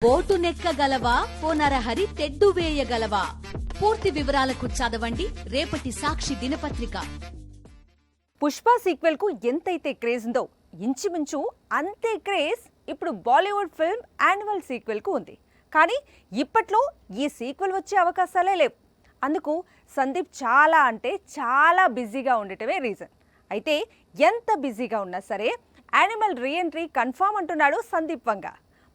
Boat నెక్కగలవా పోనరహరి తెడ్డు వేయగలవా? పూర్తి వివరాలకు చదవండి రేపటి సాక్షి దినపత్రిక. పుష్ప సీక్వెల్ కు ఎంతైతే క్రేజ్ ఉందో ఇంచుమించు అంతే క్రేజ్ ఇప్పుడు బాలీవుడ్ ఫిల్మ్ యానిమల్ సీక్వెల్ కు ఉంది. కానీ ఇప్పట్లో ఈ సీక్వెల్ వచ్చే అవకాశాలే లేవు. అందుకు సందీప్ చాలా బిజీగా ఉండటమే రీజన్. అయితే ఎంత బిజీగా ఉన్నా సరే యానిమల్ రీఎంట్రీ కన్ఫర్మ్ అంటున్నాడు సందీప్ వంగ.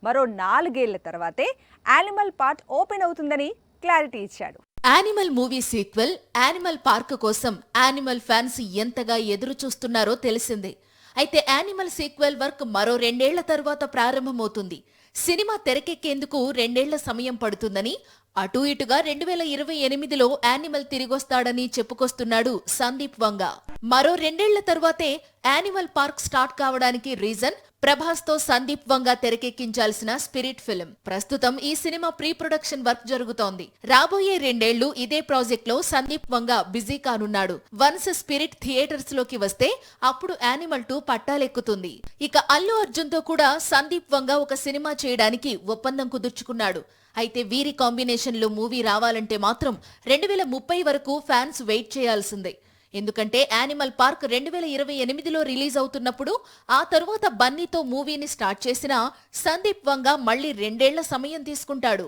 మరో 4 ఏళ్ల తర్వాతే యానిమల్ పార్ట్ ఓపెన్ అవుతుందని క్లారిటీ ఇచ్చాడు. Animal movie sequel animal park కోసం యానిమల్ ఫ్యాన్స్ ఎంతగా ఎదురు చూస్తున్నారో తెలిసిందే. అయితే యానిమల్ సీక్వెల్ వర్క్ మరో 2 ఏళ్ల తర్వాత ప్రారంభమవుతుంది. సినిమా తెరకెక్కేందుకు 2 ఏళ్ల సమయం పడుతుందని, అటూ ఇటుగా 2028లో యానిమల్ తిరిగొస్తాడని చెప్పుకొస్తున్నాడు సందీప్ వంగ. మరో 2 ఏళ్ల తర్వాతే యానిమల్ పార్క్ స్టార్ట్ కావడానికి రీజన్ ప్రభాస్ తో సందీప్ వంగ తెరకెక్కించాల్సిన స్పిరిట్ ఫిల్మ్. ప్రస్తుతం ఈ సినిమా ప్రీ ప్రొడక్షన్ వర్క్ జరుగుతోంది. రాబోయే 2 ఏళ్లు ఇదే ప్రాజెక్ట్ లో సందీప్ వంగ బిజీ కానున్నాడు. వన్స్ స్పిరిట్ థియేటర్స్ లోకి వస్తే అప్పుడు యానిమల్ 2 పట్టాలెక్కుతుంది. ఇక అల్లు అర్జున్ తో కూడా సందీప్ వంగ ఒక సినిమా చేయడానికి ఒప్పందం కుదుర్చుకున్నాడు. అయితే వీరి కాంబినేషన్ లో మూవీ రావాలంటే మాత్రం 2030 వరకు ఫ్యాన్స్ వెయిట్ చేయాల్సిందే. ఎందుకంటే యానిమల్ పార్క్ 2028లో రిలీజ్ అవుతున్నప్పుడు ఆ తరువాత బన్నీతో మూవీని స్టార్ట్ చేసినా సందీప్ వంగ మళ్లీ 2 ఏళ్ల సమయం తీసుకుంటాడు.